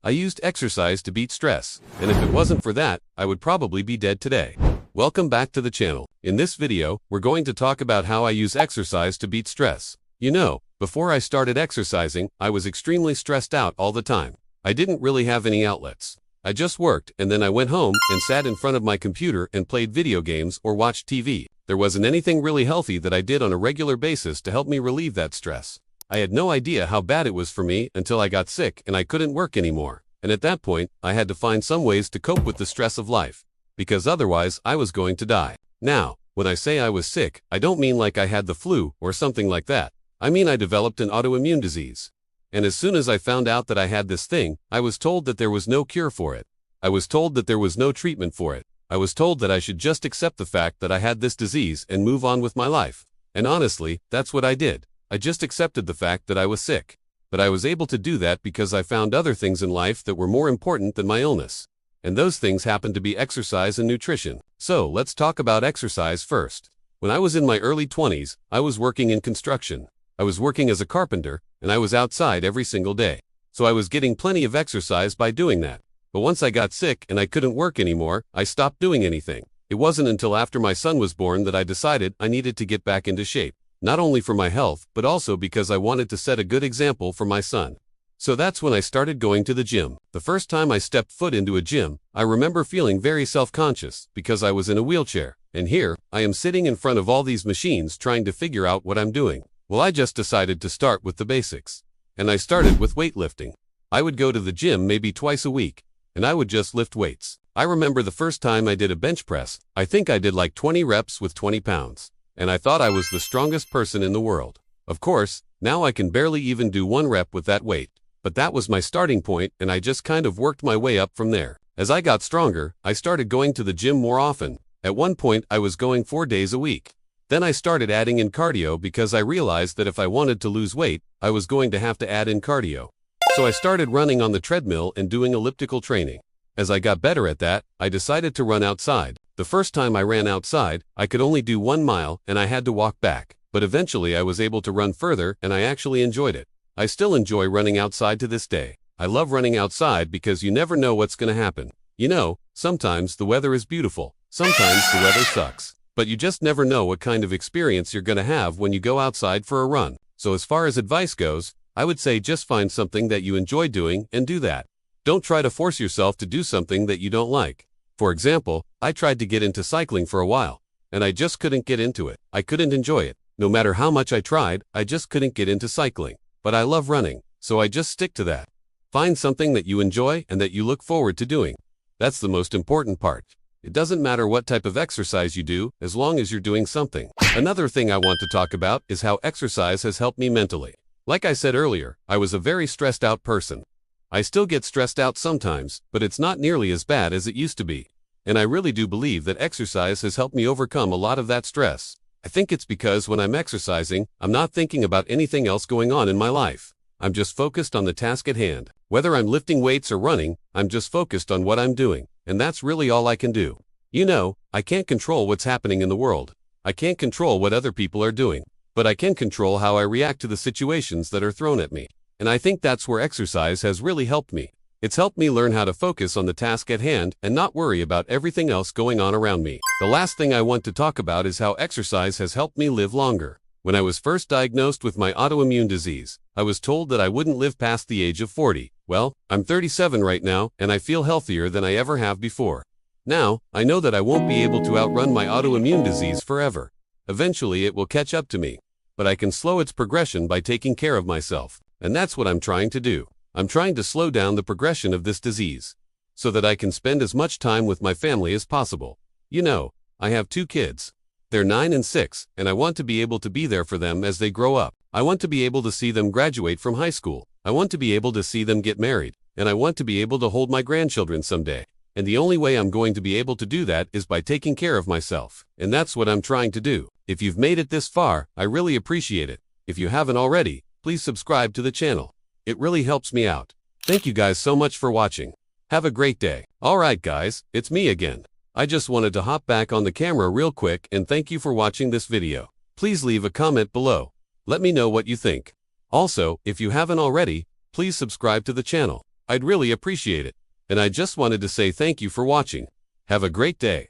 I used exercise to beat stress, and if it wasn't for that, I would probably be dead today. Welcome back to the channel. In this video, we're going to talk about how I use exercise to beat stress. You know, before I started exercising, I was extremely stressed out all the time. I didn't really have any outlets. I just worked, and then I went home and sat in front of my computer and played video games or watched TV. There wasn't anything really healthy that I did on a regular basis to help me relieve that stress. I had no idea how bad it was for me until I got sick and I couldn't work anymore. And at that point, I had to find some ways to cope with the stress of life, because otherwise I was going to die. Now, when I say I was sick, I don't mean like I had the flu or something like that. I mean I developed an autoimmune disease. And as soon as I found out that I had this thing, I was told that there was no cure for it. I was told that there was no treatment for it. I was told that I should just accept the fact that I had this disease and move on with my life. And honestly, that's what I did. I just accepted the fact that I was sick. But I was able to do that because I found other things in life that were more important than my illness. And those things happened to be exercise and nutrition. So let's talk about exercise first. When I was in my early 20s, I was working in construction. I was working as a carpenter, and I was outside every single day. So I was getting plenty of exercise by doing that. But once I got sick and I couldn't work anymore, I stopped doing anything. It wasn't until after my son was born that I decided I needed to get back into shape. Not only for my health, but also because I wanted to set a good example for my son. So that's when I started going to the gym. The first time I stepped foot into a gym, I remember feeling very self-conscious because I was in a wheelchair. And here, I am sitting in front of all these machines trying to figure out what I'm doing. Well, I just decided to start with the basics. And I started with weightlifting. I would go to the gym maybe twice a week, and I would just lift weights. I remember the first time I did a bench press, I think I did like 20 reps with 20 pounds. And I thought I was the strongest person in the world. Of course, now I can barely even do one rep with that weight. But that was my starting point, and I just kind of worked my way up from there. As I got stronger, I started going to the gym more often. At one point, I was going 4 days a week. Then I started adding in cardio because I realized that if I wanted to lose weight, I was going to have to add in cardio. So I started running on the treadmill and doing elliptical training. As I got better at that, I decided to run outside. The first time I ran outside, I could only do 1 mile and I had to walk back. But eventually I was able to run further and I actually enjoyed it. I still enjoy running outside to this day. I love running outside because you never know what's going to happen. You know, sometimes the weather is beautiful. Sometimes the weather sucks. But you just never know what kind of experience you're going to have when you go outside for a run. So as far as advice goes, I would say just find something that you enjoy doing and do that. Don't try to force yourself to do something that you don't like. For example, I tried to get into cycling for a while, and I just couldn't get into it. I couldn't enjoy it. No matter how much I tried, I just couldn't get into cycling. But I love running, so I just stick to that. Find something that you enjoy and that you look forward to doing. That's the most important part. It doesn't matter what type of exercise you do, as long as you're doing something. Another thing I want to talk about is how exercise has helped me mentally. Like I said earlier, I was a very stressed out person. I still get stressed out sometimes, but it's not nearly as bad as it used to be. And I really do believe that exercise has helped me overcome a lot of that stress. I think it's because when I'm exercising, I'm not thinking about anything else going on in my life. I'm just focused on the task at hand. Whether I'm lifting weights or running, I'm just focused on what I'm doing. And that's really all I can do. You know, I can't control what's happening in the world. I can't control what other people are doing. But I can control how I react to the situations that are thrown at me. And I think that's where exercise has really helped me. It's helped me learn how to focus on the task at hand and not worry about everything else going on around me. The last thing I want to talk about is how exercise has helped me live longer. When I was first diagnosed with my autoimmune disease, I was told that I wouldn't live past the age of 40. Well, I'm 37 right now, and I feel healthier than I ever have before. Now, I know that I won't be able to outrun my autoimmune disease forever. Eventually it will catch up to me. But I can slow its progression by taking care of myself. And that's what I'm trying to do. I'm trying to slow down the progression of this disease, so that I can spend as much time with my family as possible. You know, I have 2 kids. They're 9 and 6, and I want to be able to be there for them as they grow up. I want to be able to see them graduate from high school. I want to be able to see them get married, and I want to be able to hold my grandchildren someday. And the only way I'm going to be able to do that is by taking care of myself. And that's what I'm trying to do. If you've made it this far, I really appreciate it. If you haven't already, please subscribe to the channel. It really helps me out. Thank you guys so much for watching. Have a great day. Alright guys, it's me again. I just wanted to hop back on the camera real quick and thank you for watching this video. Please leave a comment below. Let me know what you think. Also, if you haven't already, please subscribe to the channel. I'd really appreciate it. And I just wanted to say thank you for watching. Have a great day.